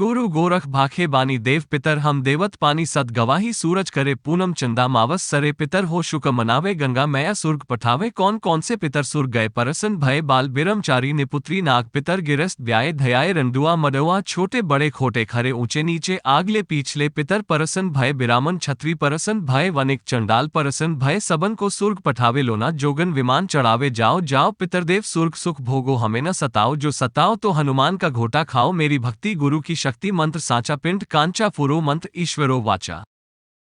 सद्गुरु गोरख भाखे बानी देव पितर हम देवत पानी सद गवाही सूरज करे पूनम चंदा मावस सरे पितर हो शुक मनावे गंगा मैया सुर्ग पठावे कौन कौन से पितर सुर्ग गए परसन भय बाल बिरमचारी निपुत्री नाग पितर गिरस्त ब्याय धयाय रंडुआ मडुआ छोटे बड़े खोटे खरे ऊंचे नीचे आगले पीछले पितर परसन भय बिरामन छत्री परसन भय वनिक चंडाल परसन भय सबन को सुर्ग पठावे लोना जोगन विमान चढ़ावे जाओ जाओ पितरदेव सुर्ग सुख भोगो हमें न सताओ जो सताओ तो हनुमान का घोटा खाओ मेरी भक्ति गुरु की शक्ति मंत्र साचा पिंड कांचा फुरो मंत्र ईश्वरो वाचा।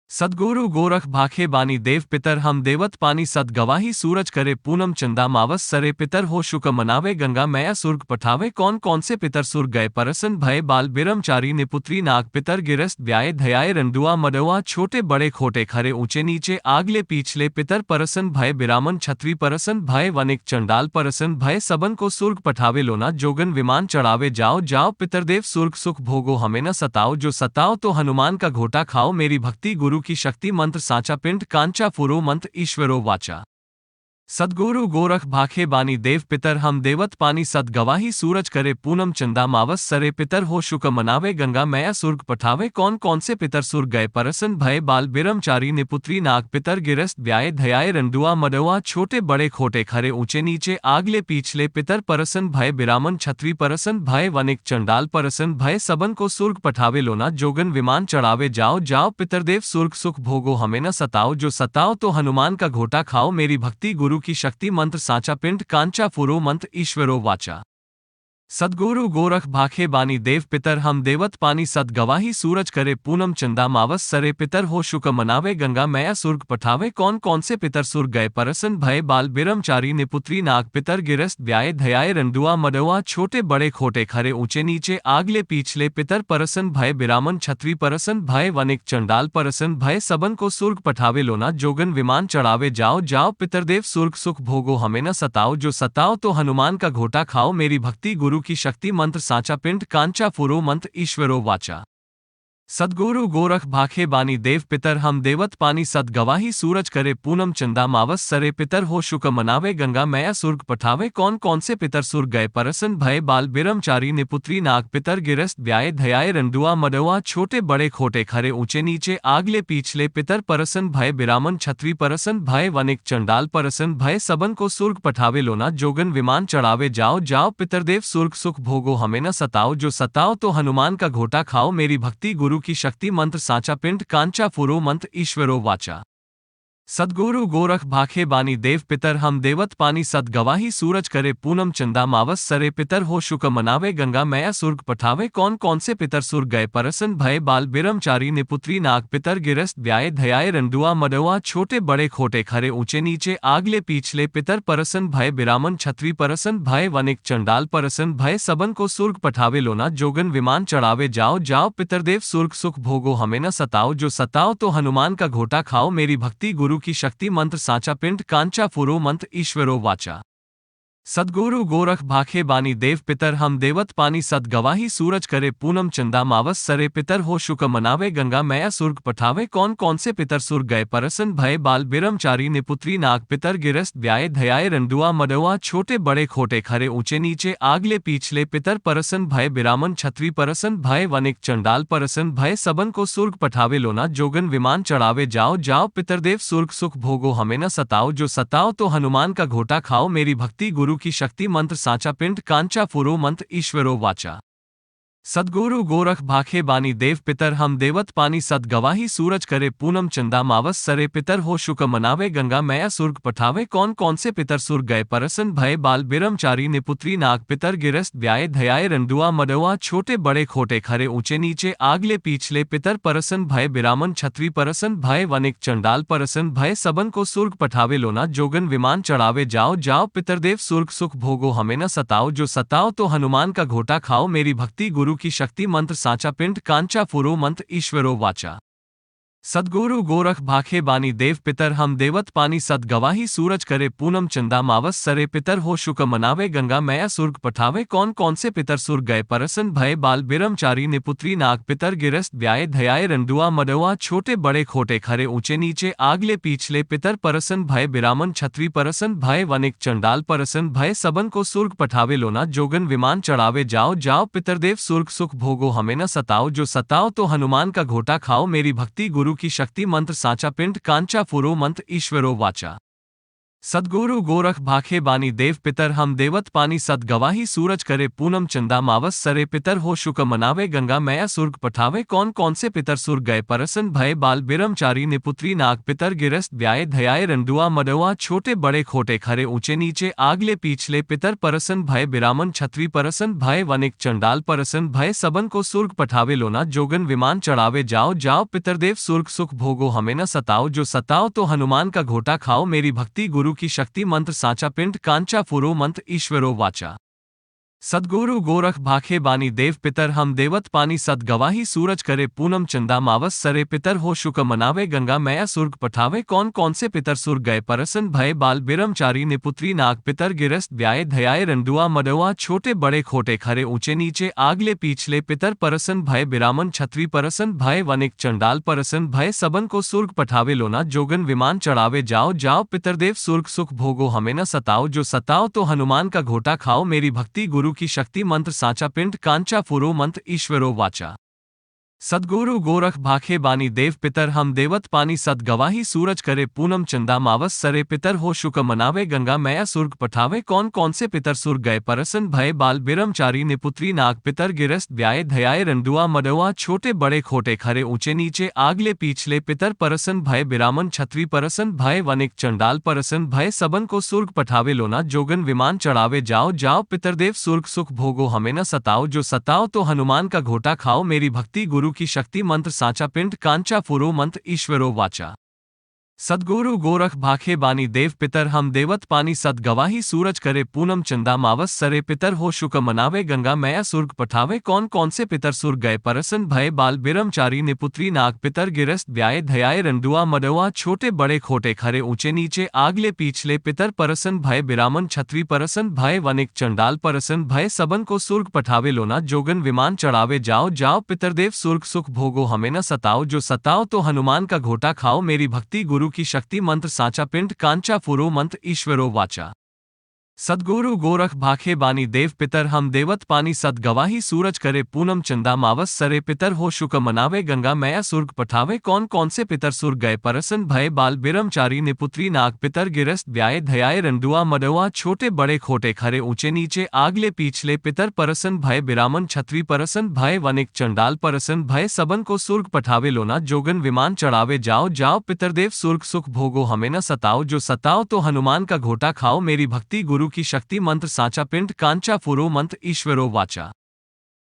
सद्गुरु गोरख भाखे बानी देव पितर हम देवत पानी सद गवाही सूरज करे पूनम चंदा मावस सरे पितर हो शुक मनावे गंगा मैया सुर्ग पठावे कौन कौन से पितर सुर्ग गए परसन भय बाल बिरमचारी निपुत्री नाग पितर गिरस्त ब्याय धयाय रंडुआ मडुआ छोटे बड़े खोटे खरे ऊंचे नीचे आगले पीछले पितर परसन भय बिरामन छत्री परसन भय वनिक चंडाल परसन भय सबन को सुर्ग पठावे लोना जोगन विमान चढ़ावे जाओ जाओ पितरदेव सुर्ग सुख भोगो हमें न सताओ जो सताओ तो हनुमान का घोटा खाओ मेरी भक्ति गुरु की शक्ति मंत्र साचा पिंड कांचा फुरो मंत्र ईश्वरो वाचा। सद्गुरु गोरख भाखे बानी देव पितर हम देवत पानी सद गवाही सूरज करे पूनम चंदा मावस सरे पितर हो शुक मनावे गंगा मैया सुर्ग पठावे कौन कौन से पितर सुर्ग गए परसन भय बाल बिरमचारी निपुत्री नाग पितर गिरस्त ब्याय धयाय रंडुआ मडुआ छोटे बड़े खोटे खरे ऊंचे नीचे आगले पीछले पितर परसन भय बिरामन छत्री परसन भय वनिक चंडाल परसन भय सबन को सुर्ग पठावे लोना जोगन विमान चढ़ावे जाओ जाओ पितरदेव सुर्ग सुख भोगो हमें न सताओ जो सताओ तो हनुमान का घोटा खाओ मेरी भक्ति गुरु की शक्ति मंत्र साचा पिंड कांचा फुरो मंत्र ईश्वरो वाचा। सद्गुरु गोरख भाखे बानी देव पितर हम देवत पानी सद गवाही सूरज करे पूनम चंदा मावस सरे पितर हो शुक मनावे गंगा मैया सुर्ग पठावे कौन कौन से पितर सुर्ग गए परसन भय बाल बिरमचारी निपुत्री नाग पितर गिरस्त ब्याय धयाय रंडुआ मडुआ छोटे बड़े खोटे खरे ऊंचे नीचे आगले पीछले पितर परसन भय बिरामन छत्री परसन भय वनिक चंडाल परसन भय सबन को सुर्ग पठावे लोना जोगन विमान चढ़ावे जाओ जाओ पितरदेव सुर्ग सुख भोगो हमें न सताओ जो सताओ तो हनुमान का घोटा खाओ मेरी भक्ति गुरु की शक्ति मंत्र साचा पिंड कांचा फुरो मंत्र ईश्वरो वाचा। सद्गुरु गोरख भाखे बानी देव पितर हम देवत पानी सद गवाही सूरज करे पूनम चंदा मावस सरे पितर हो शुक मनावे गंगा मैया सुर्ग पठावे कौन कौन से पितर सुर्ग गए परसन भय बाल बिरमचारी निपुत्री नाग पितर गिरस्त ब्याय धयाय रंडुआ मडुआ छोटे बड़े खोटे खरे ऊंचे नीचे आगले पीछले पितर परसन भय बिरामन छत्री परसन भय वनिक चंडाल परसन भय सबन को सुर्ग पठावे लोना जोगन विमान चढ़ावे जाओ जाओ पितरदेव सुर्ग सुख भोगो हमें न सताओ जो सताओ तो हनुमान का घोटा खाओ मेरी भक्ति गुरु की शक्ति मंत्र साचा पिंड कांचा फुरो मंत्र ईश्वरो वाचा। सद्गुरु गोरख भाखे बानी देव पितर हम देवत पानी सद गवाही सूरज करे पूनम चंदा मावस सरे पितर हो शुक मनावे गंगा मैया सुर्ग पठावे कौन कौन से पितर सुर्ग गए परसन भय बाल बिरमचारी निपुत्री नाग पितर गिरस्त ब्याय धयाय रंडुआ मडुआ छोटे बड़े खोटे खरे ऊंचे नीचे आगले पीछले पितर परसन भय बिरामन छत्री परसन भय वनिक चंडाल परसन भय सबन को सुर्ग पठावे लोना जोगन विमान चढ़ावे जाओ जाओ पितरदेव सुर्ग सुख भोगो हमें न सताओ जो सताओ तो हनुमान का घोटा खाओ मेरी भक्ति गुरु की शक्ति मंत्र साचा पिंड कांचा फुरो मंत्र ईश्वरो वाचा। सद्गुरु गोरख भाखे बानी देव पितर हम देवत पानी सद गवाही सूरज करे पूनम चंदा मावस सरे पितर हो शुक मनावे गंगा मैया सुर्ग पठावे कौन कौन से पितर सुर्ग गए परसन भय बाल बिरमचारी निपुत्री नाग पितर गिरस्त ब्याय धयाय रंडुआ मडुआ छोटे बड़े खोटे खरे ऊंचे नीचे आगले पीछले पितर परसन भय बिरामन छत्री परसन भय वनिक चंडाल परसन भय सबन को सुर्ग पठावे लोना जोगन विमान चढ़ावे जाओ जाओ पितरदेव सुर्ग सुख भोगो हमें न सताओ जो सताओ तो हनुमान का घोटा खाओ मेरी भक्ति गुरु की शक्ति मंत्र साचा पिंड कांचा फुरो मंत्र ईश्वरो वाचा। सद्गुरु गोरख भाखे बानी देव पितर हम देवत पानी सद गवाही सूरज करे पूनम चंदा मावस सरे पितर हो शुक मनावे गंगा मैया सुर्ग पठावे कौन कौन से पितर सुर्ग गए परसन भय बाल बिरमचारी निपुत्री नाग पितर गिरस्त ब्याय धयाय रंडुआ मडुआ छोटे बड़े खोटे खरे ऊंचे नीचे आगले पीछले पितर परसन भय बिरामन छत्री परसन भय वनिक चंडाल परसन भय सबन को सुर्ग पठावे लोना जोगन विमान चढ़ावे जाओ जाओ पितरदेव सुर्ग सुख भोगो हमें न सताओ जो सताओ तो हनुमान का घोटा खाओ मेरी भक्ति गुरु की शक्ति मंत्र साचा पिंड कांचा फुरो मंत्र ईश्वरो वाचा। सद्गुरु गोरख भाखे बानी देव पितर हम देवत पानी सद गवाही सूरज करे पूनम चंदा मावस सरे पितर हो शुक मनावे गंगा मैया सुर्ग पठावे कौन कौन से पितर सुर्ग गए परसन भय बाल बिरमचारी निपुत्री नाग पितर गिरस्त ब्याय धयाय रंडुआ मडुआ छोटे बड़े खोटे खरे ऊंचे नीचे आगले पीछले पितर परसन भय बिरामन छत्री परसन भय वनिक चंडाल परसन भय सबन को सुर्ग पठावे लोना जोगन विमान चढ़ावे जाओ जाओ पितरदेव सुर्ग सुख भोगो हमें न सताओ जो सताओ तो हनुमान का घोटा खाओ मेरी भक्ति गुरु की शक्ति मंत्र साचा पिंड कांचा फुरो मंत्र ईश्वरो वाचा। सद्गुरु गोरख भाखे बानी देव पितर हम देवत पानी सद गवाही सूरज करे पूनम चंदा मावस सरे पितर हो शुक मनावे गंगा मैया सुर्ग पठावे कौन कौन से पितर सुर्ग गए परसन भय बाल बिरमचारी निपुत्री नाग पितर गिरस्त ब्याय धयाय रंडुआ मडुआ छोटे बड़े खोटे खरे ऊंचे नीचे आगले पीछले पितर परसन भय बिरामन छत्री परसन भय वनिक चंडाल परसन भय सबन को सुर्ग पठावे लोना जोगन विमान चढ़ावे जाओ जाओ पितरदेव सुर्ग सुख भोगो हमें न सताओ जो सताओ तो हनुमान का घोटा खाओ मेरी भक्ति गुरु की शक्ति मंत्र साचा पिंड कांचा फुरो मंत्र ईश्वरो वाचा। सद्गुरु गोरख भाखे बानी देव पितर हम देवत पानी सद गवाही सूरज करे पूनम चंदा मावस सरे पितर हो शुक मनावे गंगा मैया सुर्ग पठावे कौन कौन से पितर सुर्ग गए परसन भय बाल बिरमचारी निपुत्री नाग पितर गिरस्त ब्याय धयाय रंडुआ मडुआ छोटे बड़े खोटे खरे ऊंचे नीचे आगले पीछले पितर परसन भय बिरामन छत्री परसन भय वनिक चंडाल परसन भय सबन को सुर्ग पठावे लोना जोगन विमान चढ़ावे जाओ जाओ पितरदेव सुर्ग सुख भोगो हमें न सताओ जो सताओ तो हनुमान का घोटा खाओ मेरी भक्ति गुरु की शक्ति मंत्र साचा पिंड कांचा फुरो मंत्र ईश्वरो वाचा। सद्गुरु गोरख भाखे बानी देव पितर हम देवत पानी सद गवाही सूरज करे पूनम चंदा मावस सरे पितर हो शुक मनावे गंगा मैया सुर्ग पठावे कौन कौन से पितर सुर्ग गए परसन भय बाल बिरमचारी निपुत्री नाग पितर गिरस्त ब्याय धयाय रंडुआ मडुआ छोटे बड़े खोटे खरे ऊंचे नीचे आगले पीछले पितर परसन भय बिरामन छत्री परसन भय वनिक चंडाल परसन भय सबन को सुर्ग पठावे लोना जोगन विमान चढ़ावे जाओ जाओ पितरदेव सुर्ग सुख भोगो हमें न सताओ जो सताओ तो हनुमान का घोटा खाओ मेरी भक्ति गुरु की शक्ति मंत्र साचा पिंड कांचा फुरो मंत्र ईश्वरो वाचा। सद्गुरु गोरख भाखे बानी देव पितर हम देवत पानी सद गवाही सूरज करे पूनम चंदा मावस सरे पितर हो शुक मनावे गंगा मैया सुर्ग पठावे कौन कौन से पितर सुर्ग गए परसन भय बाल बिरमचारी निपुत्री नाग पितर गिरस्त ब्याय धयाय रंडुआ मडुआ छोटे बड़े खोटे खरे ऊंचे नीचे आगले पीछले पितर परसन भय बिरामन छत्री परसन भय वनिक चंडाल परसन भय सबन को सुर्ग पठावे लोना जोगन विमान चढ़ावे जाओ जाओ पितरदेव सुर्ग सुख भोगो हमें न सताओ जो सताओ तो हनुमान का घोटा खाओ मेरी भक्ति गुरु की शक्ति मंत्र साचा पिंड कांचा फुरो मंत्र ईश्वरो वाचा। सद्गुरु गोरख भाखे बानी देव पितर हम देवत पानी सद गवाही सूरज करे पूनम चंदा मावस सरे पितर हो शुक मनावे गंगा मैया सुर्ग पठावे कौन कौन से पितर सुर्ग गए परसन भय बाल बिरमचारी निपुत्री नाग पितर गिरस्त ब्याय धयाय रंडुआ मडुआ छोटे बड़े खोटे खरे ऊंचे नीचे आगले पीछले पितर परसन भय बिरामन छत्री परसन भय वनिक चंडाल परसन भय सबन को सुर्ग पठावे लोना जोगन विमान चढ़ावे जाओ जाओ पितरदेव सुर्ग सुख भोगो हमें न सताओ जो सताओ तो हनुमान का घोटा खाओ मेरी भक्ति गुरु की शक्ति मंत्र साचा पिंड कांचा फुरो मंत्र ईश्वरो वाचा।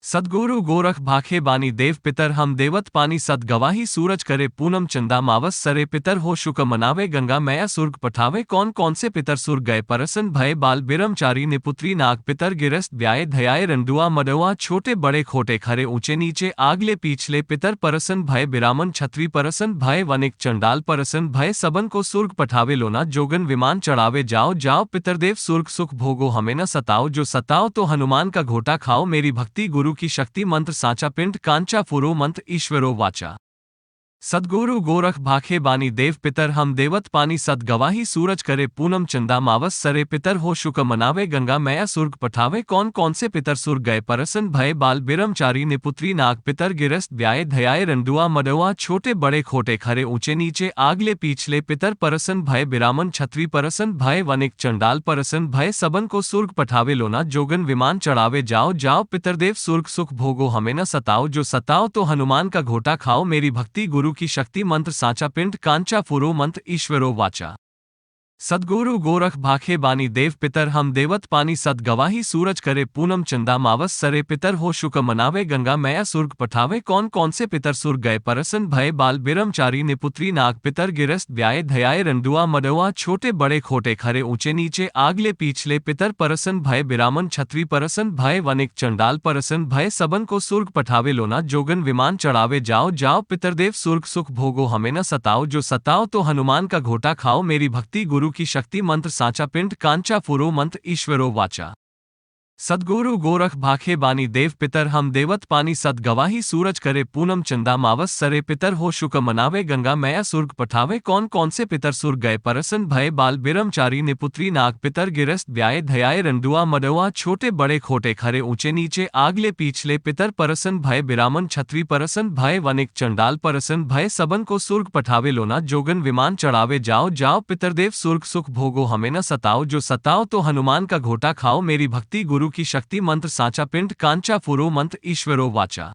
सद्गुरु गोरख भाखे बानी देव पितर हम देवत पानी सद गवाही सूरज करे पूनम चंदा मावस सरे पितर हो शुक मनावे गंगा मैया सुर्ग पठावे कौन कौन से पितर सुर्ग गए परसन भय बाल बिरमचारी निपुत्री नाग पितर गिरस्त ब्याय धयाय रंडुआ मडुआ छोटे बड़े खोटे खरे ऊंचे नीचे आगले पीछले पितर परसन भय बिरामन छत्री परसन भय वनिक चंडाल परसन भय सबन को सुर्ग पठावे लोना जोगन विमान चढ़ावे जाओ जाओ पितरदेव सुर्ग सुख भोगो हमें न सताओ जो सताओ तो हनुमान का घोटा खाओ मेरी भक्ति गुरु की शक्ति मंत्र साचा पिंड कांचा फुरो मंत्र ईश्वरो वाचा। सद्गुरु गोरख भाखे बानी देव पितर हम देवत पानी सद गवाही सूरज करे पूनम चंदा मावस सरे पितर हो शुक मनावे गंगा मैया सुर्ग पठावे कौन कौन से पितर सुर्ग गए परसन भय बाल बिरमचारी निपुत्री नाग पितर गिरस्त ब्याय धयाय रंडुआ मडुआ छोटे बड़े खोटे खरे ऊंचे नीचे आगले पीछले पितर परसन भय बिरामन छत्री परसन भय वनिक चंडाल परसन भय सबन को सुर्ग पठावे लोना जोगन विमान चढ़ावे जाओ जाओ पितरदेव सुर्ग सुख भोगो हमें न सताओ जो सताओ तो हनुमान का घोटा खाओ मेरी भक्ति गुरु की शक्ति मंत्र साचा पिंड कांचा फुरो मंत्र ईश्वरो वाचा। सद्गुरु गोरख भाखे बानी देव पितर हम देवत पानी सद गवाही सूरज करे पूनम चंदा मावस सरे पितर हो शुक मनावे गंगा मैया सुर्ग पठावे कौन कौन से पितर सुर्ग गए परसन भय बाल बिरमचारी निपुत्री नाग पितर गिरस्त ब्याय धयाय रंडुआ मडुआ छोटे बड़े खोटे खरे ऊंचे नीचे आगले पीछले पितर परसन भय बिरामन छत्री परसन भय वनिक चंडाल परसन भय सबन को सुर्ग पठावे लोना जोगन विमान चढ़ावे जाओ जाओ पितरदेव सुर्ग सुख भोगो हमें न सताओ जो सताओ तो हनुमान का घोटा खाओ मेरी भक्ति गुरु की शक्ति मंत्र साचा पिंड कांचा फुरो मंत्र ईश्वरो वाचा। सद्गुरु गोरख भाखे बानी देव पितर हम देवत पानी सद गवाही सूरज करे पूनम चंदा मावस सरे पितर हो शुक मनावे गंगा मैया सुर्ग पठावे कौन कौन से पितर सुर्ग गए परसन भय बाल बिरमचारी निपुत्री नाग पितर गिरस्त ब्याय धयाय रंडुआ मडुआ छोटे बड़े खोटे खरे ऊंचे नीचे आगले पीछले पितर परसन भय बिरामन छत्री परसन भय वनिक चंडाल परसन भय सबन को सुर्ग पठावे लोना जोगन विमान चढ़ावे जाओ जाओ पितरदेव सुर्ग सुख भोगो हमें न सताओ जो सताओ तो हनुमान का घोटा खाओ मेरी भक्ति गुरु की शक्ति मंत्र साचा पिंड कांचा फुरो मंत्र ईश्वरो वाचा।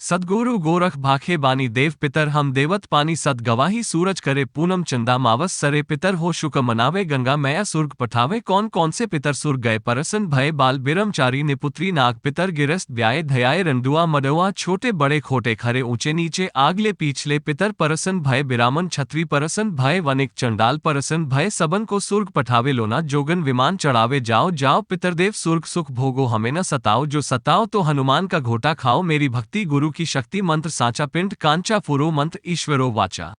सद्गुरु गोरख भाखे बानी देव पितर हम देवत पानी सद गवाही सूरज करे पूनम चंदा मावस सरे पितर हो शुक मनावे गंगा मैया सुर्ग पठावे कौन कौन से पितर सुर्ग गए परसन भय बाल बिरमचारी निपुत्री नाग पितर गिरस्त ब्याय धयाय रंडुआ मडुआ छोटे बड़े खोटे खरे ऊंचे नीचे आगले पीछले पितर परसन भय बिरामन छत्री परसन भय वनिक चंडाल परसन भय सबन को सुर्ग पठावे लोना जोगन विमान चढ़ावे जाओ जाओ पितरदेव सुर्ग सुख भोगो हमें न सताओ जो सताओ तो हनुमान का घोटा खाओ मेरी भक्ति गुरु की शक्ति मंत्र साचा पिंड कांचा फुरो मंत्र ईश्वरो वाचा।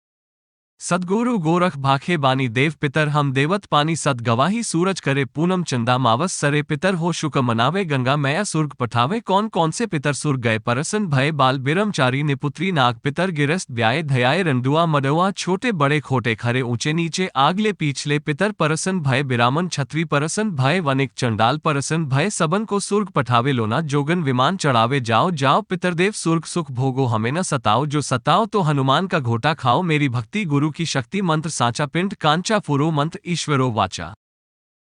सद्गुरु गोरख भाखे बानी देव पितर हम देवत पानी सद गवाही सूरज करे पूनम चंदा मावस सरे पितर हो शुक मनावे गंगा मैया सुर्ग पठावे कौन कौन से पितर सुर्ग गए परसन भय बाल बिरमचारी निपुत्री नाग पितर गिरस्त ब्याय धयाय रंडुआ मडुआ छोटे बड़े खोटे खरे ऊंचे नीचे आगले पीछले पितर परसन भय बिरामन छत्री परसन भय वनिक चंडाल परसन भय सबन को सुर्ग पठावे लोना जोगन विमान चढ़ावे जाओ जाओ पितरदेव सुर्ग सुख भोगो हमें न सताओ जो सताओ तो हनुमान का घोटा खाओ मेरी भक्ति गुरु की शक्ति मंत्र साचा पिंड कांचा फुरो मंत्र ईश्वरो वाचा।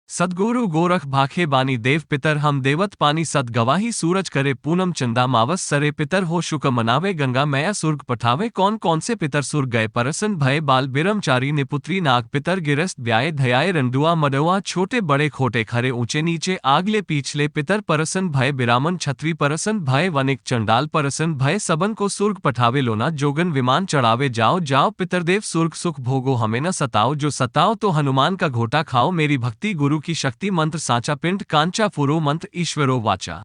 सद्गुरु गोरख भाखे बानी देव पितर हम देवत पानी सद गवाही सूरज करे पूनम चंदा मावस सरे पितर हो शुक मनावे गंगा मैया सुर्ग पठावे कौन कौन से पितर सुर्ग गए परसन भय बाल बिरमचारी निपुत्री नाग पितर गिरस्त ब्याय धयाय रंडुआ मडुआ छोटे बड़े खोटे खरे ऊंचे नीचे आगले पीछले पितर परसन भय बिरामन छत्री परसन भय वनिक चंडाल परसन भय सबन को सुर्ग पठावे लोना जोगन विमान चढ़ावे जाओ जाओ पितरदेव सुर्ग सुख भोगो हमें न सताओ जो सताओ तो हनुमान का घोटा खाओ मेरी भक्ति गुरु की शक्ति मंत्र साचा पिंड कांचा फुरो मंत्र ईश्वरो वाचा।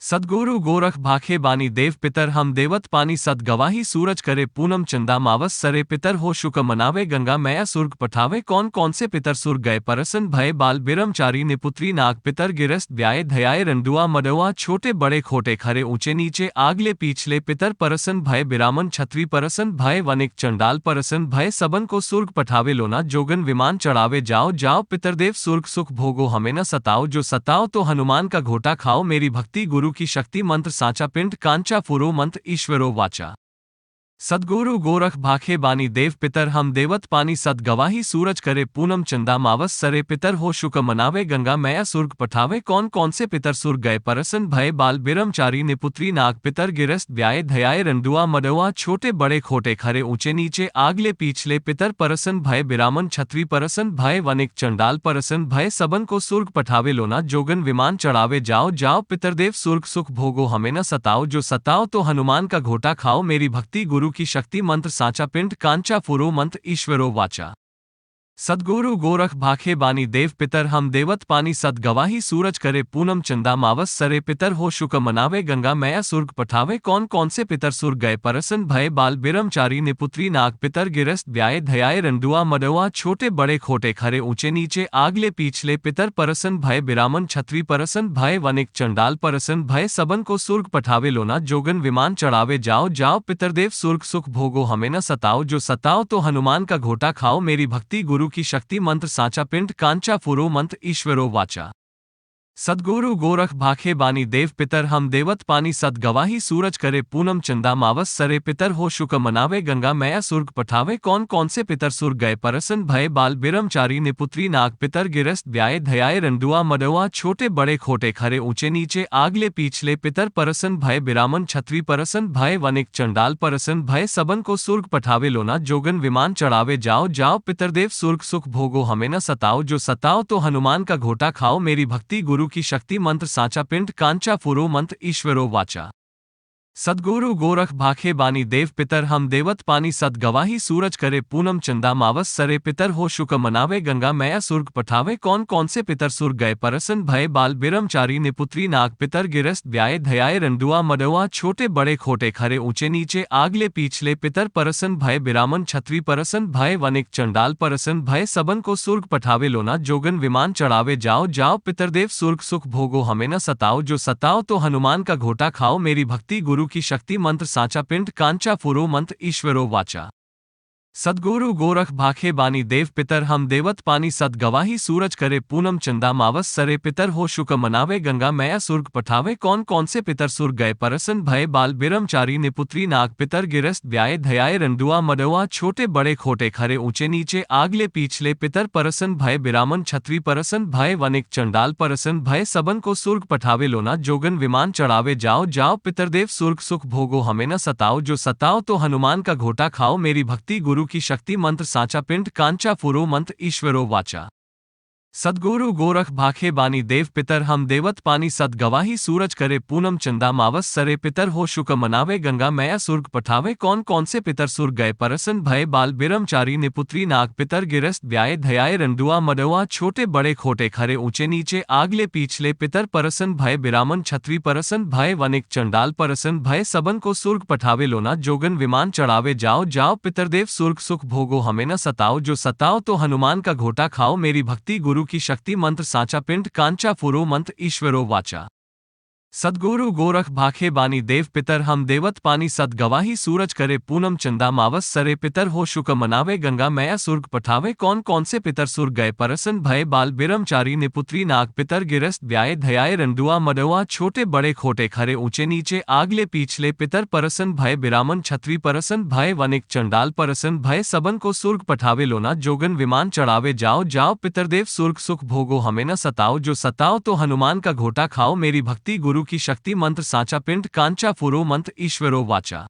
सद्गुरु गोरख भाखे बानी देव पितर हम देवत पानी सद गवाही सूरज करे पूनम चंदा मावस सरे पितर हो शुक मनावे गंगा मैया सुर्ग पठावे कौन कौन से पितर सुर्ग गए परसन भय बाल बिरमचारी निपुत्री नाग पितर गिरस्त ब्याय धयाय रंडुआ मडुआ छोटे बड़े खोटे खरे ऊंचे नीचे आगले पीछले पितर परसन भय बिरामन छत्री परसन भय वनिक चंडाल परसन भय सबन को सुर्ग पठावे लोना जोगन विमान चढ़ावे जाओ जाओ पितरदेव सुर्ग सुख भोगो हमें न सताओ जो सताओ तो हनुमान का घोटा खाओ मेरी भक्ति गुरु की शक्ति मंत्र साचा पिंड कांचा फुरो मंत्र ईश्वरो वाचा। सद्गुरु गोरख भाखे बानी देव पितर हम देवत पानी सद गवाही सूरज करे पूनम चंदा मावस सरे पितर हो शुक मनावे गंगा मैया सुर्ग पठावे कौन कौन से पितर सुर्ग गए परसन भय बाल बिरमचारी निपुत्री नाग पितर गिरस्त ब्याय धयाय रंडुआ मडुआ छोटे बड़े खोटे खरे ऊंचे नीचे आगले पीछले पितर परसन भय बिरामन छत्री परसन भय वनिक चंडाल परसन भय सबन को सुर्ग पठावे लोना जोगन विमान चढ़ावे जाओ जाओ पितरदेव सुर्ग सुख भोगो हमें न सताओ जो सताओ तो हनुमान का घोटा खाओ मेरी भक्ति गुरु की शक्ति मंत्र साचा पिंड कांचा फुरो मंत्र ईश्वरो वाचा। सद्गुरु गोरख भाखे बानी देव पितर हम देवत पानी सद गवाही सूरज करे पूनम चंदा मावस सरे पितर हो शुक मनावे गंगा मैया सुर्ग पठावे कौन कौन से पितर सुर्ग गए परसन भय बाल बिरमचारी निपुत्री नाग पितर गिरस्त ब्याय धयाय रंडुआ मडुआ छोटे बड़े खोटे खरे ऊंचे नीचे आगले पीछले पितर परसन भय बिरामन छत्री परसन भय वनिक चंडाल परसन भय सबन को सुर्ग पठावे लोना जोगन विमान चढ़ावे जाओ जाओ पितरदेव सुर्ग सुख भोगो हमें न सताओ जो सताओ तो हनुमान का घोटा खाओ मेरी भक्ति गुरु की शक्ति मंत्र साचा पिंड कांचा फुरो मंत्र ईश्वरो वाचा। सद्गुरु गोरख भाखे बानी देव पितर हम देवत पानी सद गवाही सूरज करे पूनम चंदा मावस सरे पितर हो शुक मनावे गंगा मैया सुर्ग पठावे कौन कौन से पितर सुर्ग गए परसन भय बाल बिरमचारी निपुत्री नाग पितर गिरस्त ब्याय धयाय रंडुआ मडुआ छोटे बड़े खोटे खरे ऊंचे नीचे आगले पीछले पितर परसन भय बिरामन छत्री परसन भय वनिक चंडाल परसन भय सबन को सुर्ग पठावे लोना जोगन विमान चढ़ावे जाओ जाओ पितरदेव सुर्ग सुख भोगो हमें न सताओ जो सताओ तो हनुमान का घोटा खाओ मेरी भक्ति गुरु की शक्ति मंत्र साचा पिंड कांचा फुरो मंत्र ईश्वरो वाचा। सद्गुरु गोरख भाखे बानी देव पितर हम देवत पानी सद गवाही सूरज करे पूनम चंदा मावस सरे पितर हो शुक मनावे गंगा मैया सुर्ग पठावे कौन कौन से पितर सुर्ग गए परसन भय बाल बिरमचारी निपुत्री नाग पितर गिरस्त ब्याय धयाय रंडुआ मडुआ छोटे बड़े खोटे खरे ऊंचे नीचे आगले पीछले पितर परसन भय बिरामन छत्री परसन भय वनिक चंडाल परसन भय सबन को सुर्ग पठावे लोना जोगन विमान चढ़ावे जाओ जाओ पितरदेव सुर्ग सुख भोगो हमें न सताओ जो सताओ तो हनुमान का घोटा खाओ मेरी भक्ति गुरु की शक्ति मंत्र साचा पिंड कांचा फुरो मंत्र ईश्वरो वाचा। सद्गुरु गोरख भाखे बानी देव पितर हम देवत पानी सद गवाही सूरज करे पूनम चंदा मावस सरे पितर हो शुक मनावे गंगा मैया सुर्ग पठावे कौन कौन से पितर सुर्ग गए परसन भय बाल बिरमचारी निपुत्री नाग पितर गिरस्त ब्याय धयाय रंडुआ मडुआ छोटे बड़े खोटे खरे ऊंचे नीचे आगले पीछले पितर परसन भय बिरामन छत्री परसन भय वनिक चंडाल परसन भय सबन को सुर्ग पठावे लोना जोगन विमान चढ़ावे जाओ जाओ पितरदेव सुर्ग सुख भोगो हमें न सताओ जो सताओ तो हनुमान का घोटा खाओ मेरी भक्ति गुरु की शक्ति मंत्र साचा पिंड कांचा फुरो मंत्र ईश्वरो वाचा। सद्गुरु गोरख भाखे बानी देव पितर हम देवत पानी सद गवाही सूरज करे पूनम चंदा मावस सरे पितर हो शुक मनावे गंगा मैया सुर्ग पठावे कौन कौन से पितर सुर्ग गए परसन भय बाल बिरमचारी निपुत्री नाग पितर गिरस्त ब्याय धयाय रंडुआ मडुआ छोटे बड़े खोटे खरे ऊंचे नीचे आगले पीछले पितर परसन भय बिरामन छत्री परसन भय वनिक चंडाल परसन भय सबन को सुर्ग पठावे लोना जोगन विमान चढ़ावे जाओ जाओ पितरदेव सुर्ग सुख भोगो हमें न सताओ जो सताओ तो हनुमान का घोटा खाओ मेरी भक्ति गुरु की शक्ति मंत्र साचा पिंड कांचा फुरो मंत्र ईश्वरो वाचा। सद्गुरु गोरख भाखे बानी देव पितर हम देवत पानी सद गवाही सूरज करे पूनम चंदा मावस सरे पितर हो शुक मनावे गंगा मैया सुर्ग पठावे कौन कौन से पितर सुर्ग गए परसन भय बाल बिरमचारी निपुत्री नाग पितर गिरस्त ब्याय धयाय रंडुआ मडुआ छोटे बड़े खोटे खरे ऊंचे नीचे आगले पीछले पितर परसन भय बिरामन छत्री परसन भय वनिक चंडाल परसन भय सबन को सुर्ग पठावे लोना जोगन विमान चढ़ावे जाओ जाओ पितरदेव सुर्ग सुख भोगो हमें न सताओ जो सताओ तो हनुमान का घोटा खाओ मेरी भक्ति गुरु की शक्ति मंत्र साचा पिंड कांचा फुरो मंत्र ईश्वरो वाचा।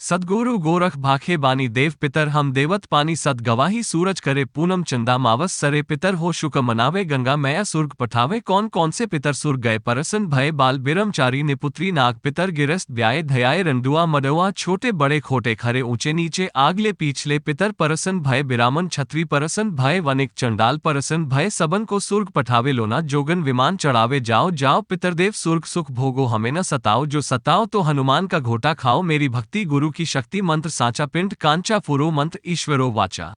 सद्गुरु गोरख भाखे बानी देव पितर हम देवत पानी सद गवाही सूरज करे पूनम चंदा मावस सरे पितर हो शुक मनावे गंगा मैया सुर्ग पठावे कौन कौन से पितर सुर्ग गए परसन भय बाल बिरमचारी निपुत्री नाग पितर गिरस्त ब्याय धयाय रंडुआ मडुआ छोटे बड़े खोटे खरे ऊंचे नीचे आगले पीछले पितर परसन भय बिरामन छत्री परसन भय वनिक चंडाल परसन भय सबन को सुर्ग पठावे लोना जोगन विमान चढ़ावे जाओ जाओ पितरदेव सुर्ग सुख भोगो हमें न सताओ जो सताओ तो हनुमान का घोटा खाओ मेरी भक्ति गुरु की शक्ति मंत्र साचा पिंड कांचा फुरो मंत्र ईश्वरो वाचा।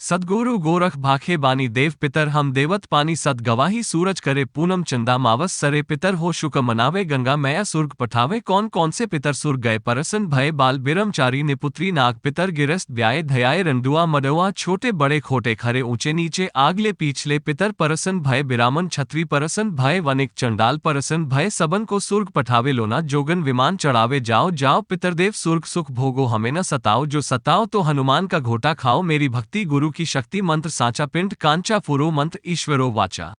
सद्गुरु गोरख भाखे बानी देव पितर हम देवत पानी सद गवाही सूरज करे पूनम चंदा मावस सरे पितर हो शुक मनावे गंगा मैया सुर्ग पठावे कौन कौन से पितर सुर्ग गए परसन भय बाल बिरमचारी निपुत्री नाग पितर गिरस्त ब्याय धयाय रंडुआ मडुआ छोटे बड़े खोटे खरे ऊंचे नीचे आगले पीछले पितर परसन भय बिरामन छत्री परसन भय वनिक चंडाल परसन भय सबन को सुर्ग पठावे लोना जोगन विमान चढ़ावे जाओ जाओ पितरदेव सुर्ग सुख भोगो हमें न सताओ जो सताओ तो हनुमान का घोटा खाओ मेरी भक्ति गुरु की शक्ति मंत्र साचा पिंड कांचा फुरो मंत्र ईश्वरो वाचा।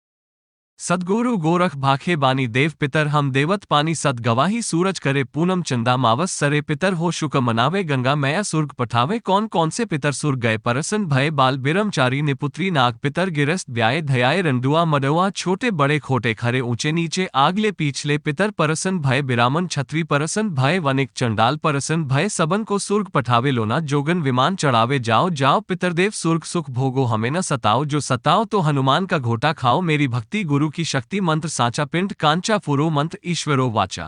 सद्गुरु गोरख भाखे बानी देव पितर हम देवत पानी सद गवाही सूरज करे पूनम चंदा मावस सरे पितर हो शुक मनावे गंगा मैया सुर्ग पठावे कौन कौन से पितर सुर्ग गए परसन भय बाल बिरमचारी निपुत्री नाग पितर गिरस्त ब्याय धयाय रंडुआ मडुआ छोटे बड़े खोटे खरे ऊंचे नीचे आगले पीछले पितर परसन भय बिरामन छत्री परसन भय वनिक चंडाल परसन भय सबन को सुर्ग पठावे लोना जोगन विमान चढ़ावे जाओ जाओ पितरदेव सुर्ग सुख भोगो हमें न सताओ जो सताओ तो हनुमान का घोटा खाओ मेरी भक्ति गुरु की शक्ति मंत्र साचा पिंड कांचा फुरो मंत्र ईश्वरो वाचा।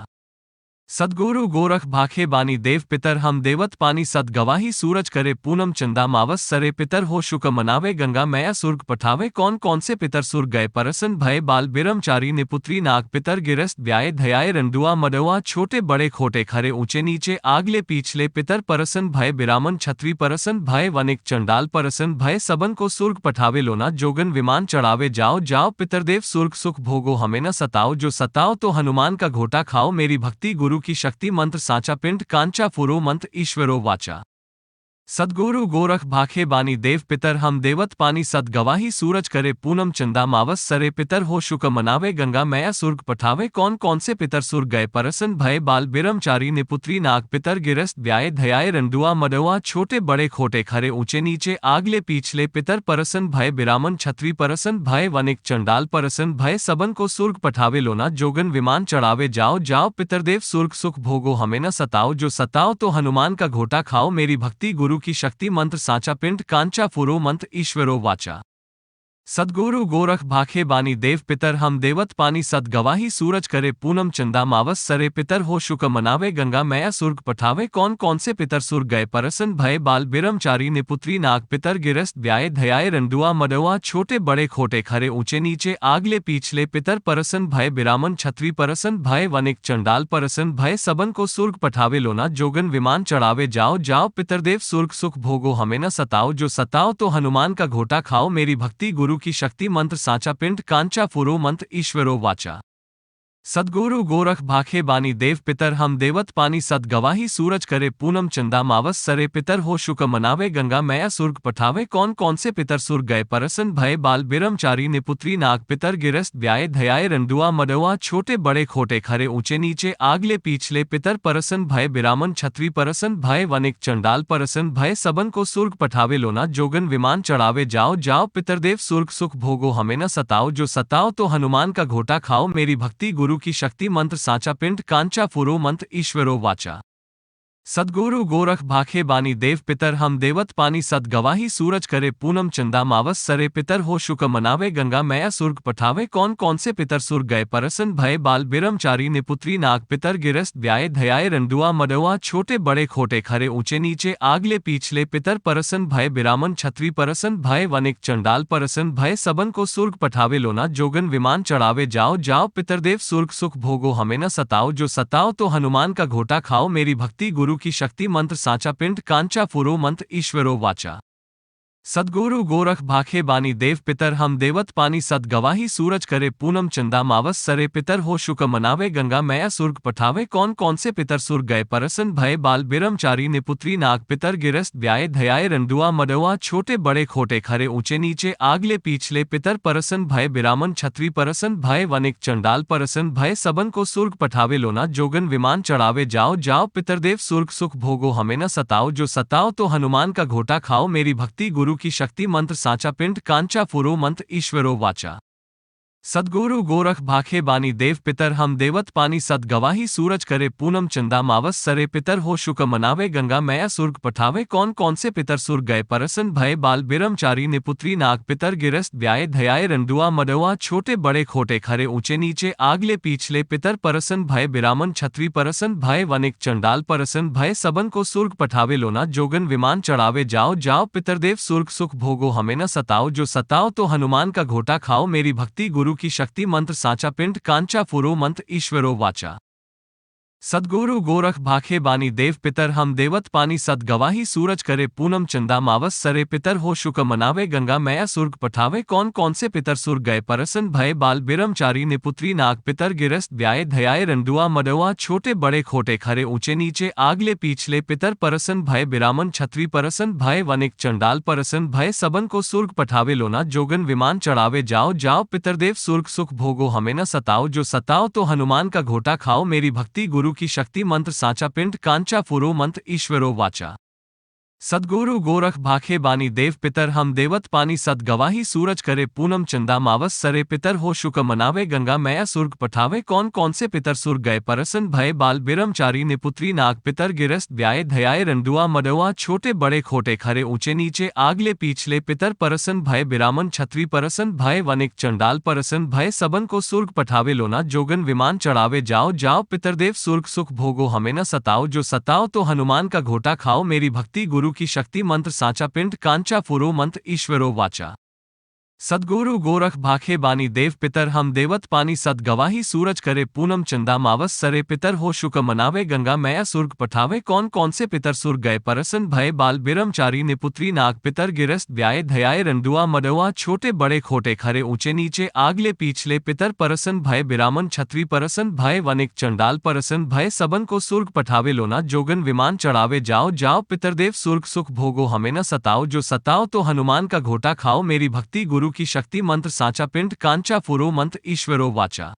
सद्गुरु गोरख भाखे बानी देव पितर हम देवत पानी सद गवाही सूरज करे पूनम चंदा मावस सरे पितर हो शुक मनावे गंगा मैया सुर्ग पठावे कौन कौन से पितर सुर्ग गए परसन भय बाल बिरमचारी निपुत्री नाग पितर गिरस्त ब्याय धयाय रंडुआ मडुआ छोटे बड़े खोटे खरे ऊंचे नीचे आगले पीछले पितर परसन भय बिरामन छत्री परसन भय वनिक चंडाल परसन भय सबन को सुर्ग पठावे लोना जोगन विमान चढ़ावे जाओ जाओ पितरदेव सुर्ग सुख भोगो हमें न सताओ जो सताओ तो हनुमान का घोटा खाओ मेरी भक्ति गुरु की शक्ति मंत्र साचा पिंड कांचा फुरो मंत्र ईश्वरो वाचा। सद्गुरु गोरख भाखे बानी देव पितर हम देवत पानी सद गवाही सूरज करे पूनम चंदा मावस सरे पितर हो शुक मनावे गंगा मैया सुर्ग पठावे कौन कौन से पितर सुर्ग गए परसन भय बाल बिरमचारी निपुत्री नाग पितर गिरस्त ब्याय धयाय रंडुआ मडुआ छोटे बड़े खोटे खरे ऊंचे नीचे आगले पीछले पितर परसन भय बिरामन छत्री परसन भय वनिक चंडाल परसन भय सबन को सुर्ग पठावे लोना जोगन विमान चढ़ावे जाओ जाओ पितरदेव सुर्ग सुख भोगो हमें न सताओ जो सताओ तो हनुमान का घोटा खाओ मेरी भक्ति गुरु की शक्ति मंत्र साचा पिंड कांचा फुरो मंत्र ईश्वरो वाचा। सद्गुरु गोरख भाखे बानी देव पितर हम देवत पानी सद गवाही सूरज करे पूनम चंदा मावस सरे पितर हो शुक मनावे गंगा मैया सुर्ग पठावे कौन कौन से पितर सुर्ग गए परसन भय बाल बिरमचारी निपुत्री नाग पितर गिरस्त ब्याय धयाय रंडुआ मडुआ छोटे बड़े खोटे खरे ऊंचे नीचे आगले पीछले पितर परसन भय बिरामन छत्री परसन भय वनिक चंडाल परसन भय सबन को सुर्ग पठावे लोना जोगन विमान चढ़ावे जाओ जाओ पितरदेव सुर्ग सुख भोगो हमें न सताओ जो सताओ तो हनुमान का घोटा खाओ मेरी भक्ति गुरु की शक्ति मंत्र साचा पिंड कांचा फुरो मंत्र ईश्वरो वाचा। सद्गुरु गोरख भाखे बानी देव पितर हम देवत पानी सद गवाही सूरज करे पूनम चंदा मावस सरे पितर हो शुक मनावे गंगा मैया सुर्ग पठावे कौन कौन से पितर सुर्ग गए परसन भय बाल बिरमचारी निपुत्री नाग पितर गिरस्त ब्याय धयाय रंडुआ मडुआ छोटे बड़े खोटे खरे ऊंचे नीचे आगले पीछले पितर परसन भय बिरामन छत्री परसन भय वनिक चंडाल परसन भय सबन को सुर्ग पठावे लोना जोगन विमान चढ़ावे जाओ जाओ पितरदेव सुर्ग सुख भोगो हमें न सताओ जो सताओ तो हनुमान का घोटा खाओ मेरी भक्ति गुरु की शक्ति मंत्र साचा पिंड कांचा फुरो मंत्र ईश्वरो वाचा। सद्गुरु गोरख भाखे बानी देव पितर हम देवत पानी सद गवाही सूरज करे पूनम चंदा मावस सरे पितर हो शुक मनावे गंगा मैया सुर्ग पठावे कौन कौन से पितर सुर्ग गए परसन भय बाल बिरमचारी निपुत्री नाग पितर गिरस्त ब्याय धयाय रंडुआ मडुआ छोटे बड़े खोटे खरे ऊंचे नीचे आगले पीछले पितर परसन भय बिरामन छत्री परसन भय वनिक चंडाल परसन भय सबन को सुर्ग पठावे लोना जोगन विमान चढ़ावे जाओ जाओ पितरदेव सुर्ग सुख भोगो हमें न सताओ जो सताओ तो हनुमान का घोटा खाओ मेरी भक्ति गुरु की शक्ति मंत्र साचा पिंड कांचा फुरो मंत्र ईश्वरो वाचा। सद्गुरु गोरख भाखे बानी देव पितर हम देवत पानी सद गवाही सूरज करे पूनम चंदा मावस सरे पितर हो शुक मनावे गंगा मैया सुर्ग पठावे कौन कौन से पितर सुर्ग गए परसन भय बाल बिरमचारी निपुत्री नाग पितर गिरस्त ब्याय धयाय रंडुआ मडुआ छोटे बड़े खोटे खरे ऊंचे नीचे आगले पीछले पितर परसन भय बिरामन छत्री परसन भय वनिक चंडाल परसन भय सबन को सुर्ग पठावे लोना जोगन विमान चढ़ावे जाओ जाओ पितरदेव सुर्ग सुख भोगो हमें न सताओ जो सताओ तो हनुमान का घोटा खाओ मेरी भक्ति गुरु की शक्ति मंत्र साचा पिंड कांचा फुरो मंत्र ईश्वरो वाचा। सद्गुरु गोरख भाखे बानी देव पितर हम देवत पानी सद गवाही सूरज करे पूनम चंदा मावस सरे पितर हो शुक मनावे गंगा मैया सुर्ग पठावे कौन कौन से पितर सुर्ग गए परसन भय बाल बिरमचारी निपुत्री नाग पितर गिरस्त ब्याय धयाय रंडुआ मडुआ छोटे बड़े खोटे खरे ऊंचे नीचे आगले पीछले पितर परसन भय बिरामन छत्री परसन भय वनिक चंडाल परसन भय सबन को सुर्ग पठावे लोना जोगन विमान चढ़ावे जाओ जाओ पितरदेव सुर्ग सुख भोगो हमें न सताओ जो सताओ तो हनुमान का घोटा खाओ मेरी भक्ति गुरु की शक्ति मंत्र साचा पिंड कांचा फुरो मंत्र ईश्वरो वाचा। सद्गुरु गोरख भाखे बानी देव पितर हम देवत पानी सद गवाही सूरज करे पूनम चंदा मावस सरे पितर हो शुक मनावे गंगा मैया सुर्ग पठावे कौन कौन से पितर सुर्ग गए परसन भय बाल बिरमचारी निपुत्री नाग पितर गिरस्त ब्याय धयाय रंडुआ मडुआ छोटे बड़े खोटे खरे ऊंचे नीचे आगले पीछले पितर परसन भय बिरामन छत्री परसन भय वनिक चंडाल परसन भय सबन को सुर्ग पठावे लोना जोगन विमान चढ़ावे जाओ जाओ पितरदेव सुर्ग सुख भोगो हमें न सताओ जो सताओ तो हनुमान का घोटा खाओ मेरी भक्ति गुरु की शक्ति मंत्र साचा पिंड कांचा फुरो मंत्र ईश्वरो वाचा। सद्गुरु गोरख भाखे बानी देव पितर हम देवत पानी सद गवाही सूरज करे पूनम चंदा मावस सरे पितर हो शुक मनावे गंगा मैया सुर्ग पठावे कौन कौन से पितर सुर्ग गए परसन भय बाल बिरमचारी निपुत्री नाग पितर गिरस्त ब्याय धयाय रंडुआ मडुआ छोटे बड़े खोटे खरे ऊंचे नीचे आगले पीछले पितर परसन भय बिरामन छत्री परसन भय वनिक चंडाल परसन भय सबन को सुर्ग पठावे लोना जोगन विमान चढ़ावे जाओ जाओ पितरदेव सुर्ग सुख भोगो हमें न सताओ जो सताओ तो हनुमान का घोटा खाओ मेरी भक्ति गुरु की शक्ति मंत्र साचा पिंड कांचा फुरो मंत्र ईश्वरो वाचा। सद्गुरु गोरख भाखे बानी देव पितर हम देवत पानी सद गवाही सूरज करे पूनम चंदा मावस सरे पितर हो शुक मनावे गंगा मैया सुर्ग पठावे कौन कौन से पितर सुर्ग गए परसन भय बाल बिरमचारी निपुत्री नाग पितर गिरस्त ब्याय धयाय रंडुआ मडुआ छोटे बड़े खोटे खरे ऊंचे नीचे आगले पीछले पितर परसन भय बिरामन छत्री परसन भय वनिक चंडाल परसन भय सबन को सुर्ग पठावे लोना जोगन विमान चढ़ावे जाओ जाओ पितरदेव सुर्ग सुख भोगो हमें न सताओ जो सताओ तो हनुमान का घोटा खाओ मेरी भक्ति गुरु की शक्ति मंत्र साचा पिंड कांचा फुरो मंत्र ईश्वरो वाचा।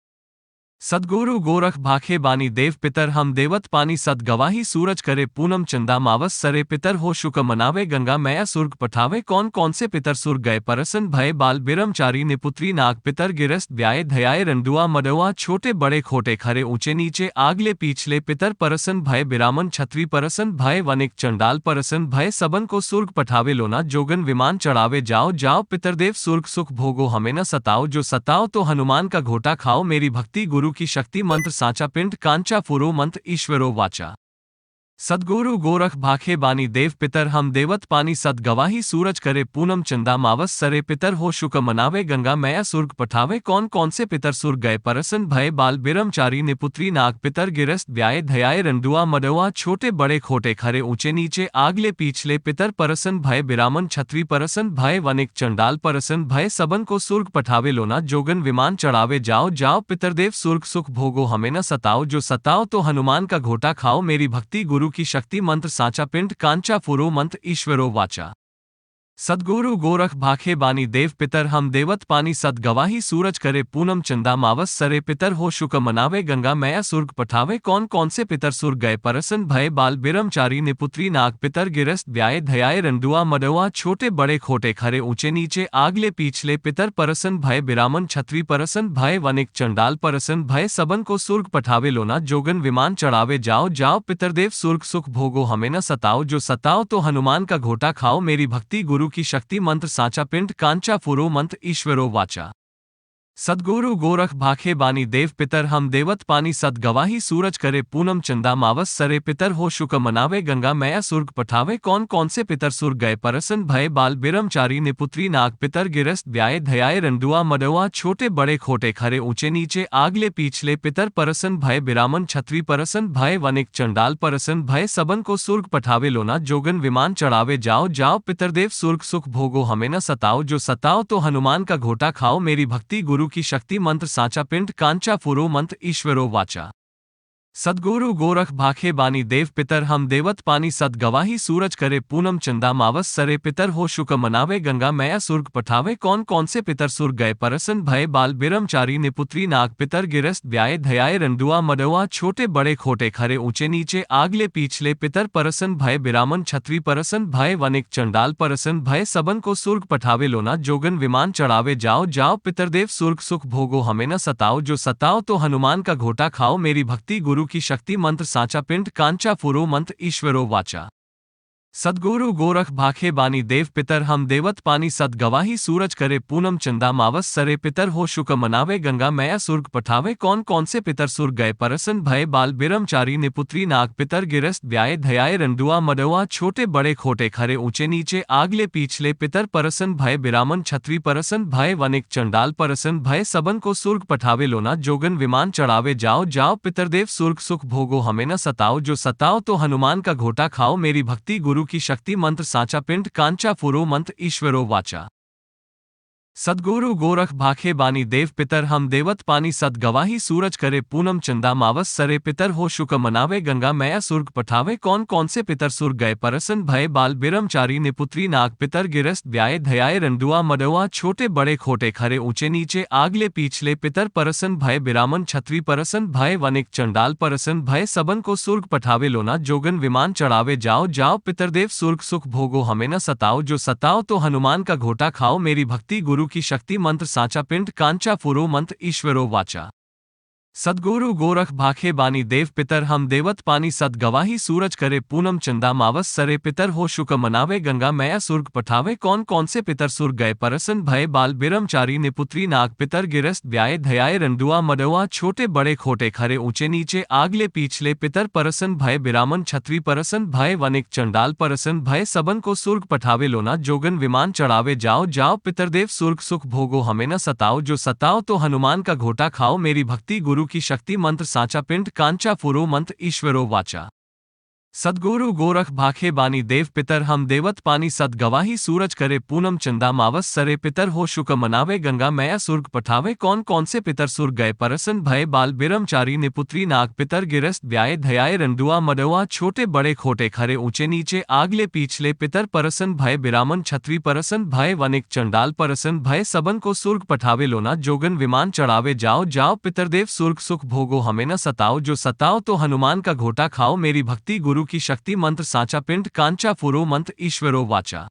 सद्गुरु गोरख भाखे बानी देव पितर हम देवत पानी सद गवाही सूरज करे पूनम चंदा मावस सरे पितर हो शुक मनावे गंगा मैया सुर्ग पठावे कौन कौन से पितर सुर्ग गए परसन भय बाल बिरमचारी निपुत्री नाग पितर गिरस्त ब्याय धयाय रंडुआ मडुआ छोटे बड़े खोटे खरे ऊंचे नीचे आगले पीछले पितर परसन भय बिरामन छत्री परसन भय वनिक चंडाल परसन भय सबन को सुर्ग पठावे लोना जोगन विमान चढ़ावे जाओ जाओ पितरदेव सुर्ग सुख भोगो हमें न सताओ जो सताओ तो हनुमान का घोटा खाओ मेरी भक्ति गुरु की शक्ति मंत्र साचा पिंड कांचा फुरो मंत्र ईश्वरो वाचा। सद्गुरु गोरख भाखे बानी देव पितर हम देवत पानी सद गवाही सूरज करे पूनम चंदा मावस सरे पितर हो शुक मनावे गंगा मैया सुर्ग पठावे कौन कौन से पितर सुर्ग गए परसन भय बाल बिरमचारी निपुत्री नाग पितर गिरस्त ब्याय धयाय रंडुआ मडुआ छोटे बड़े खोटे खरे ऊंचे नीचे आगले पीछले पितर परसन भय बिरामन छत्री परसन भय वनिक चंडाल परसन भय सबन को सुर्ग पठावे लोना जोगन विमान चढ़ावे जाओ जाओ पितरदेव सुर्ग सुख भोगो हमें न सताओ जो सताओ तो हनुमान का घोटा खाओ मेरी भक्ति गुरु की शक्ति मंत्र साचा पिंड कांचा फुरो मंत्र ईश्वरो वाचा। सद्गुरु गोरख भाखे बानी देव पितर हम देवत पानी सद गवाही सूरज करे पूनम चंदा मावस सरे पितर हो शुक मनावे गंगा मैया सुर्ग पठावे कौन कौन से पितर सुर्ग गए परसन भय बाल बिरमचारी निपुत्री नाग पितर गिरस्त ब्याय धयाय रंडुआ मडुआ छोटे बड़े खोटे खरे ऊंचे नीचे आगले पीछले पितर परसन भय बिरामन छत्री परसन भय वनिक चंडाल परसन भय सबन को सुर्ग पठावे लोना जोगन विमान चढ़ावे जाओ जाओ पितरदेव सुर्ग सुख भोगो हमें न सताओ जो सताओ तो हनुमान का घोटा खाओ मेरी भक्ति गुरु की शक्ति मंत्र साचा पिंड कांचा फुरो मंत्र ईश्वरो वाचा। सद्गुरु गोरख भाखे बानी देव पितर हम देवत पानी सद गवाही सूरज करे पूनम चंदा मावस सरे पितर हो शुक मनावे गंगा मैया सुर्ग पठावे कौन कौन से पितर सुर्ग गए परसन भय बाल बिरमचारी निपुत्री नाग पितर गिरस्त ब्याय धयाय रंडुआ मडुआ छोटे बड़े खोटे खरे ऊंचे नीचे आगले पीछले पितर परसन भय बिरामन छत्री परसन भय वनिक चंडाल परसन भय सबन को सुर्ग पठावे लोना जोगन विमान चढ़ावे जाओ जाओ पितरदेव सुर्ग सुख भोगो हमें न सताओ जो सताओ तो हनुमान का घोटा खाओ मेरी भक्ति गुरु की शक्ति मंत्र साचा पिंड कांचा फुरो मंत्र ईश्वरो वाचा। सद्गुरु गोरख भाखे बानी देव पितर हम देवत पानी सद गवाही सूरज करे पूनम चंदा मावस सरे पितर हो शुक मनावे गंगा मैया सुर्ग पठावे कौन कौन से पितर सुर्ग गए परसन भय बाल बिरमचारी निपुत्री नाग पितर गिरस्त ब्याय धयाय रंडुआ मडुआ छोटे बड़े खोटे खरे ऊंचे नीचे आगले पीछले पितर परसन भय बिरामन छत्री परसन भय वनिक चंडाल परसन भय सबन को सुर्ग पठावे लोना जोगन विमान चढ़ावे जाओ जाओ पितरदेव सुर्ग सुख भोगो हमें न सताओ जो सताओ तो हनुमान का घोटा खाओ मेरी भक्ति गुरु की शक्ति मंत्र साचा पिंड कांचा फुरो मंत्र ईश्वरो वाचा। सद्गुरु गोरख भाखे बानी देव पितर हम देवत पानी सद गवाही सूरज करे पूनम चंदा मावस सरे पितर हो शुक मनावे गंगा मैया सुर्ग पठावे कौन कौन से पितर सुर्ग गए परसन भय बाल बिरमचारी निपुत्री नाग पितर गिरस्त ब्याय धयाय रंडुआ मडुआ छोटे बड़े खोटे खरे ऊंचे नीचे आगले पीछले पितर परसन भय बिरामन छत्री परसन भय वनिक चंडाल परसन भय सबन को सुर्ग पठावे लोना जोगन विमान चढ़ावे जाओ जाओ पितरदेव सुर्ग सुख भोगो हमें न सताओ जो सताओ तो हनुमान का घोटा खाओ मेरी भक्ति गुरु की शक्ति मंत्र साचा पिंड कांचा फुरो मंत्र ईश्वरो वाचा। सद्गुरु गोरख भाखे बानी देव पितर हम देवत पानी सद गवाही सूरज करे पूनम चंदा मावस सरे पितर हो शुक मनावे गंगा मैया सुर्ग पठावे कौन कौन से पितर सुर्ग गए परसन भय बाल बिरमचारी निपुत्री नाग पितर गिरस्त ब्याय धयाय रंडुआ मडुआ छोटे बड़े खोटे खरे ऊंचे नीचे आगले पीछले पितर परसन भय बिरामन छत्री परसन भय वनिक चंडाल परसन भय सबन को सुर्ग पठावे लोना जोगन विमान चढ़ावे जाओ जाओ पितरदेव सुर्ग सुख भोगो हमें न सताओ जो सताओ तो हनुमान का घोटा खाओ मेरी भक्ति गुरु की शक्ति मंत्र साचा पिंड कांचा फुरो मंत्र ईश्वरो वाचा। सद्गुरु गोरख भाखे बानी देव पितर हम देवत पानी सद गवाही सूरज करे पूनम चंदा मावस सरे पितर हो शुक मनावे गंगा मैया सुर्ग पठावे कौन कौन से पितर सुर्ग गए परसन भय बाल बिरमचारी निपुत्री नाग पितर गिरस्त ब्याय धयाय रंडुआ मडुआ छोटे बड़े खोटे खरे ऊंचे नीचे आगले पीछले पितर परसन भय बिरामन छत्री परसन भय वनिक चंडाल परसन भय सबन को सुर्ग पठावे लोना जोगन विमान चढ़ावे जाओ जाओ पितरदेव सुर्ग सुख भोगो हमें न सताओ जो सताओ तो हनुमान का घोटा खाओ मेरी भक्ति गुरु की शक्ति मंत्र साचा पिंड कांचा फुरो मंत्र ईश्वरो वाचा। सद्गुरु गोरख भाखे बानी देव पितर हम देवत पानी सद गवाही सूरज करे पूनम चंदा मावस सरे पितर हो शुक मनावे गंगा मैया सुर्ग पठावे कौन कौन से पितर सुर्ग गए परसन भय बाल बिरमचारी निपुत्री नाग पितर गिरस्त ब्याय धयाय रंडुआ मडुआ छोटे बड़े खोटे खरे ऊंचे नीचे आगले पीछले पितर परसन भय बिरामन छत्री परसन भय वनिक चंडाल परसन भय सबन को सुर्ग पठावे लोना जोगन विमान चढ़ावे जाओ जाओ पितरदेव सुर्ग सुख भोगो हमें न सताओ जो सताओ तो हनुमान का घोटा खाओ मेरी भक्ति गुरु की शक्ति मंत्र साचा पिंड कांचा फुरो मंत्र ईश्वरो वाचा।